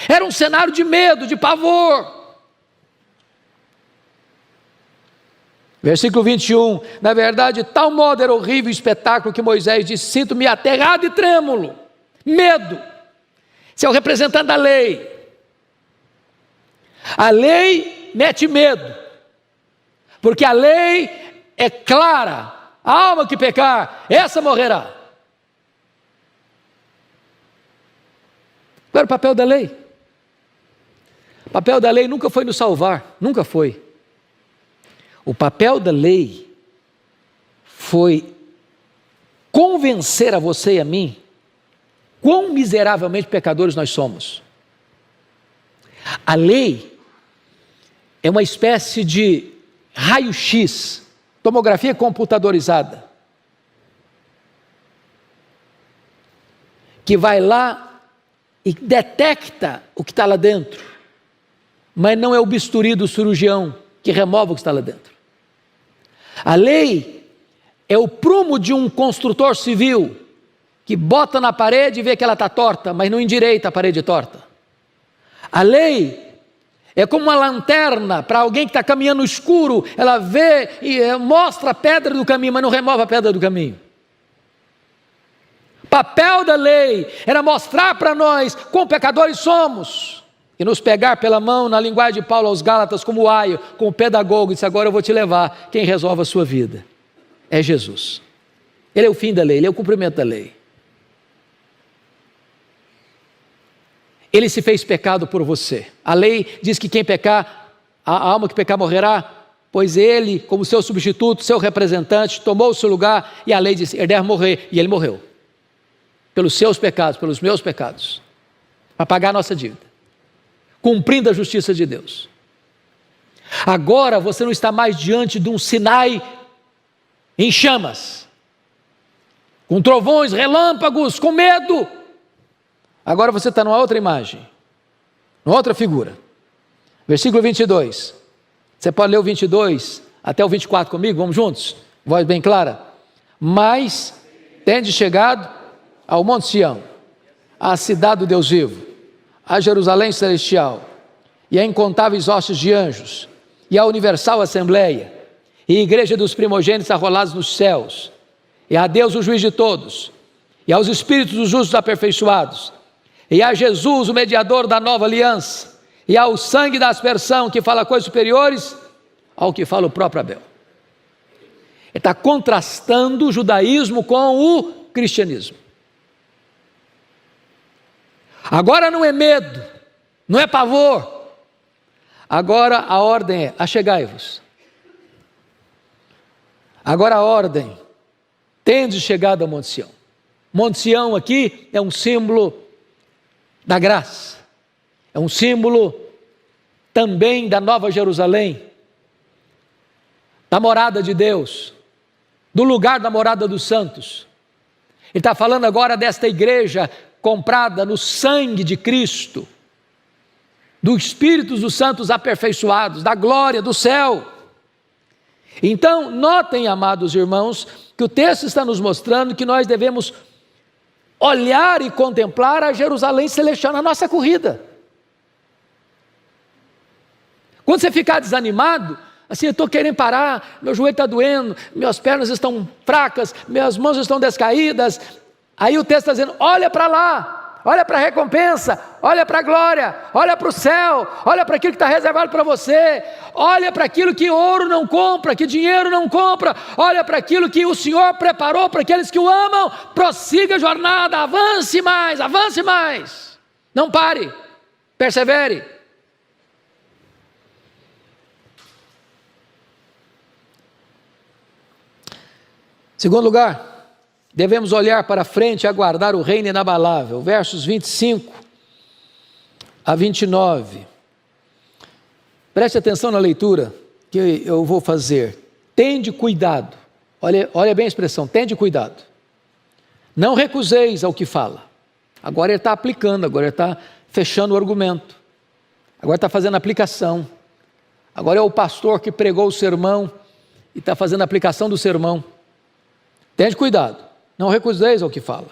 Era um cenário de medo, de pavor. Versículo 21, na verdade, tal modo era horrível o espetáculo que Moisés disse: sinto-me aterrado e trêmulo. Medo. Esse é o representante da lei. A lei mete medo, porque a lei é clara: a alma que pecar, essa morrerá. Qual era o papel da lei? O papel da lei nunca foi nos salvar, nunca foi. O papel da lei foi convencer a você e a mim quão miseravelmente pecadores nós somos. A lei é uma espécie de raio-x, tomografia computadorizada, que vai lá e detecta o que está lá dentro, mas não é o bisturi do cirurgião que remove o que está lá dentro. A lei é o prumo de um construtor civil que bota na parede e vê que ela está torta, mas não endireita a parede torta. A lei é como uma lanterna para alguém que está caminhando no escuro, ela vê e mostra a pedra do caminho, mas não remove a pedra do caminho. O papel da lei era mostrar para nós quão pecadores somos, e nos pegar pela mão, na linguagem de Paulo aos Gálatas, como o aio, como o pedagogo, e disse: agora eu vou te levar, quem resolve a sua vida é Jesus. Ele é o fim da lei, ele é o cumprimento da lei. Ele se fez pecado por você. A lei diz que quem pecar, a alma que pecar morrerá, pois ele, como seu substituto, seu representante, tomou o seu lugar, e a lei disse: ele deve morrer, e ele morreu. Pelos seus pecados, pelos meus pecados. para pagar a nossa dívida, cumprindo a justiça de Deus. Agora você não está mais diante de um Sinai em chamas, com trovões, relâmpagos, com medo. Agora você está numa outra imagem, numa outra figura. Versículo 22. Você pode ler o 22 até o 24 comigo? Vamos juntos? Voz bem clara. Mas tende chegado ao Monte Sião, à cidade do Deus vivo, a Jerusalém celestial, e a incontáveis hostes de anjos, e a universal assembleia, e a igreja dos primogênitos arrolados nos céus, e a Deus o juiz de todos, e aos espíritos dos justos aperfeiçoados, e a Jesus o mediador da nova aliança, e ao sangue da aspersão que fala coisas superiores ao que fala o próprio Abel. Ele está contrastando o judaísmo com o cristianismo. Agora não é medo, não é pavor. Agora a ordem é: achegai-vos. Agora a ordem: tendes chegado ao Monte Sião. Monte Sião aqui é um símbolo da graça, é um símbolo também da Nova Jerusalém, da morada de Deus, do lugar da morada dos santos. Ele está falando agora desta igreja comprada no sangue de Cristo, dos espíritos dos santos aperfeiçoados, da glória do céu. Então, notem, amados irmãos, que o texto está nos mostrando que nós devemos olhar e contemplar a Jerusalém celestial na nossa corrida. Quando você ficar desanimado, assim, eu estou querendo parar, meu joelho está doendo, minhas pernas estão fracas, minhas mãos estão descaídas, aí o texto está dizendo: olha para lá, olha para a recompensa, olha para a glória, olha para o céu, olha para aquilo que está reservado para você, olha para aquilo que ouro não compra, que dinheiro não compra, olha para aquilo que o Senhor preparou para aqueles que o amam. Prossiga a jornada, avance mais, não pare, persevere. Segundo lugar, devemos olhar para frente e aguardar o reino inabalável. Versos 25 a 29. Preste atenção na leitura que eu vou fazer. Tende cuidado. Olha bem a expressão, tende cuidado. Não recuseis ao que fala. Agora ele está aplicando, agora ele está fechando o argumento. Agora está fazendo aplicação. Agora é o pastor que pregou o sermão e está fazendo a aplicação do sermão. Tende cuidado, não recuseis ao que fala.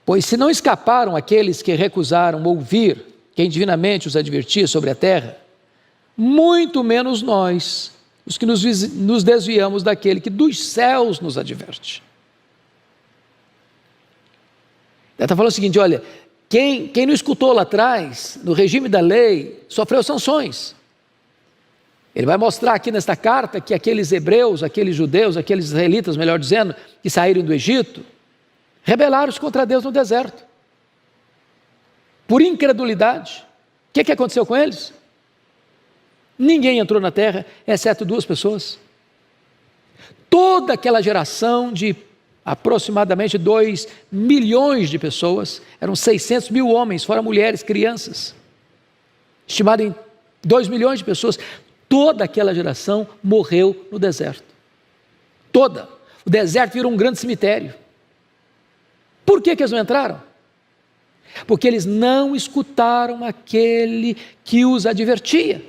Pois se não escaparam aqueles que recusaram ouvir quem divinamente os advertia sobre a terra, muito menos nós, os que nos desviamos daquele que dos céus nos adverte. Ele está falando o seguinte: olha, quem não escutou lá atrás, no regime da lei, sofreu sanções. Ele vai mostrar aqui nesta carta que aqueles hebreus, aqueles judeus, aqueles israelitas, melhor dizendo, que saíram do Egito, rebelaram-se contra Deus no deserto, por incredulidade. O que aconteceu com eles? Ninguém entrou na terra, exceto 2 pessoas. Toda aquela geração de aproximadamente 2 milhões de pessoas, eram 600 mil homens, fora mulheres, crianças, estimado em 2 milhões de pessoas. Toda aquela geração morreu no deserto. Toda. O deserto virou um grande cemitério. Por que eles não entraram? Porque eles não escutaram aquele que os advertia.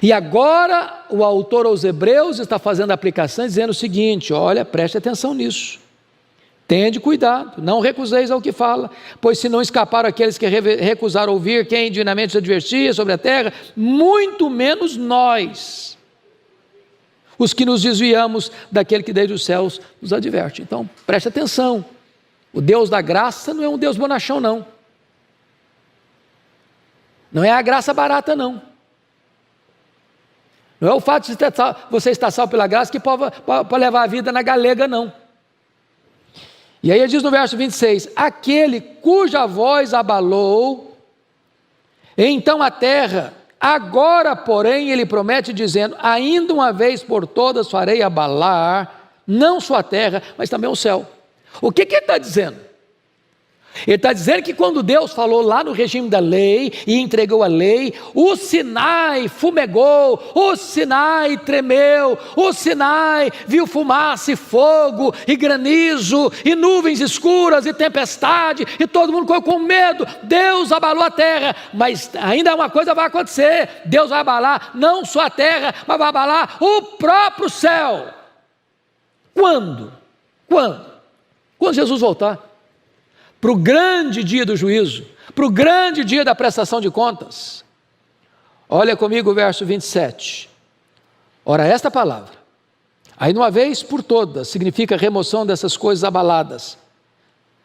E agora o autor aos Hebreus está fazendo a aplicação dizendo o seguinte: olha, preste atenção nisso. Tende cuidado, não recuseis ao que fala, pois se não escaparam aqueles que recusaram ouvir quem divinamente os advertia sobre a terra, muito menos nós, os que nos desviamos daquele que desde os céus nos adverte. Então, preste atenção, o Deus da graça não é um Deus bonachão, não. Não é a graça barata, não. Não é o fato de você estar salvo pela graça que pode levar a vida na galega, não. E aí ele diz no verso 26, aquele cuja voz abalou, então a terra, agora porém ele promete dizendo, ainda uma vez por todas farei abalar, não só a terra, mas também o céu. O que ele está dizendo? Ele está dizendo que quando Deus falou lá no regime da lei e entregou a lei, o Sinai fumegou, o Sinai tremeu, o Sinai viu fumaça e fogo e granizo e nuvens escuras e tempestade e todo mundo ficou com medo. Deus abalou a terra, mas ainda uma coisa vai acontecer: Deus vai abalar não só a terra, mas vai abalar o próprio céu. Quando? Quando Jesus voltar. Para o grande dia do juízo, para o grande dia da prestação de contas. Olha comigo o verso 27. Ora, esta palavra, aí de uma vez por todas, significa remoção dessas coisas abaladas,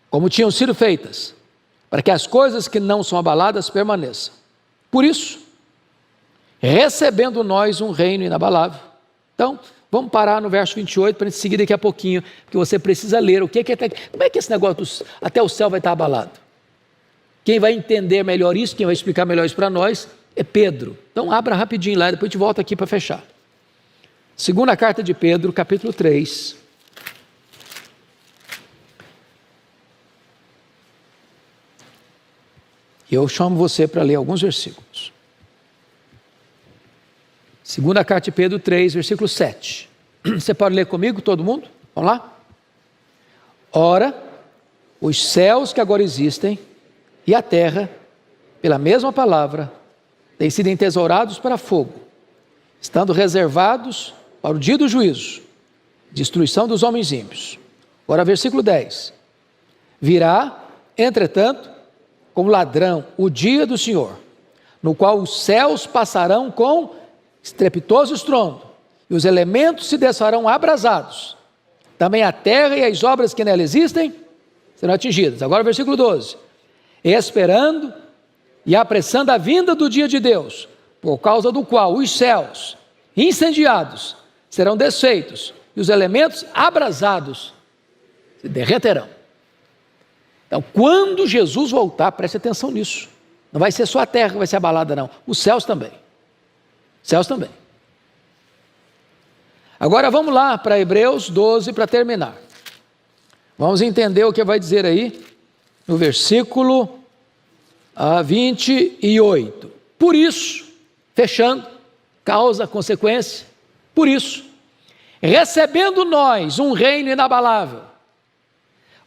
como tinham sido feitas, para que as coisas que não são abaladas permaneçam. Por isso, recebendo nós um reino inabalável. Então, vamos parar no verso 28 para a gente seguir daqui a pouquinho, porque você precisa ler o que é como é que esse negócio até o céu vai estar abalado. Quem vai entender melhor isso, quem vai explicar melhor isso para nós, é Pedro. Então abra rapidinho lá, depois a gente volta aqui para fechar. Segunda carta de Pedro, capítulo 3. Eu chamo você para ler alguns versículos. Segunda carta de Pedro 3, versículo 7. Você pode ler comigo, todo mundo? Vamos lá? Ora, os céus que agora existem e a terra, pela mesma palavra, têm sido entesourados para fogo, estando reservados para o dia do juízo, destruição dos homens ímpios. Agora, versículo 10. Virá, entretanto, como ladrão, o dia do Senhor, no qual os céus passarão com estrepitoso estrondo, e os elementos se desfarão abrasados. Também a terra e as obras que nela existem serão atingidas. Agora o versículo 12. Esperando e apressando a vinda do dia de Deus, por causa do qual os céus incendiados serão desfeitos, e os elementos abrasados se derreterão. Então, quando Jesus voltar, preste atenção nisso. Não vai ser só a terra que vai ser abalada, não. Os céus também. Céus também. Agora vamos lá para Hebreus 12 para terminar. Vamos entender o que vai dizer aí no versículo 28. Por isso, fechando, causa, consequência, por isso, recebendo nós um reino inabalável,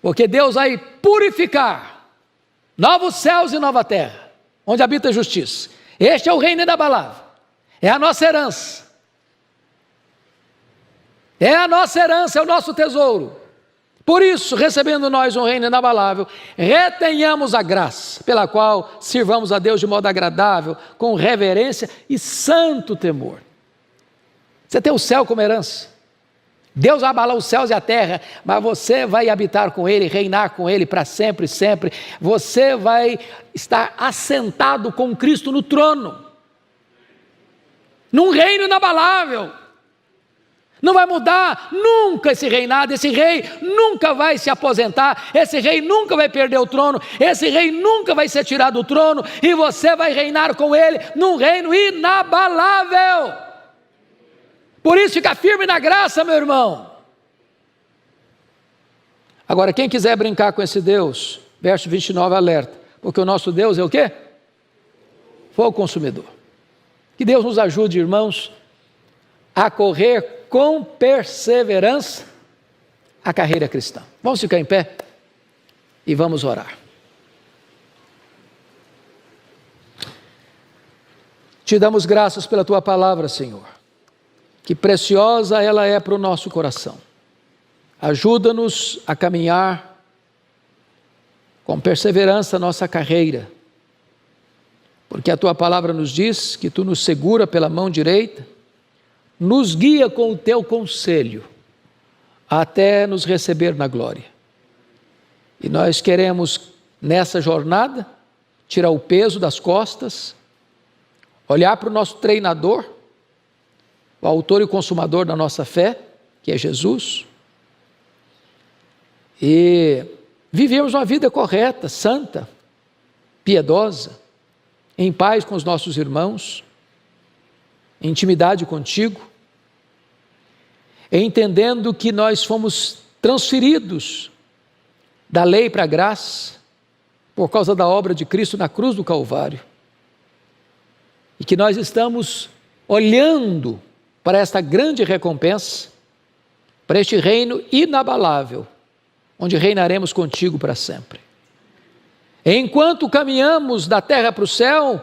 porque Deus vai purificar novos céus e nova terra, onde habita a justiça. Este é o reino inabalável. É a nossa herança. É a nossa herança, é o nosso tesouro. Por isso, recebendo nós um reino inabalável, retenhamos a graça, pela qual sirvamos a Deus de modo agradável, com reverência e santo temor. Você tem o céu como herança. Deus vai abalar os céus e a terra, mas você vai habitar com Ele, reinar com Ele para sempre e sempre. Você vai estar assentado com Cristo no trono, num reino inabalável. Não vai mudar nunca esse reinado, esse rei nunca vai se aposentar, esse rei nunca vai perder o trono, esse rei nunca vai ser tirado do trono, e você vai reinar com ele num reino inabalável. Por isso fica firme na graça, meu irmão. Agora, quem quiser brincar com esse Deus, verso 29 alerta, porque o nosso Deus é o quê? Fogo consumidor. Que Deus nos ajude, irmãos, a correr com perseverança a carreira cristã. Vamos ficar em pé e vamos orar. Te damos graças pela Tua palavra, Senhor. Que preciosa ela é para o nosso coração. Ajuda-nos a caminhar com perseverança a nossa carreira, porque a Tua palavra nos diz que Tu nos segura pela mão direita, nos guia com o Teu conselho, até nos receber na glória. E nós queremos, nessa jornada, tirar o peso das costas, olhar para o nosso treinador, o autor e consumador da nossa fé, que é Jesus, e vivermos uma vida correta, santa, piedosa, em paz com os nossos irmãos, em intimidade contigo, entendendo que nós fomos transferidos da lei para a graça, por causa da obra de Cristo na cruz do Calvário. E que nós estamos olhando para esta grande recompensa, para este reino inabalável, onde reinaremos contigo para sempre. Enquanto caminhamos da terra para o céu,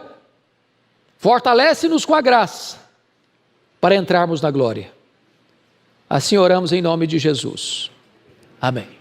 fortalece-nos com a graça para entrarmos na glória. Assim oramos em nome de Jesus. Amém.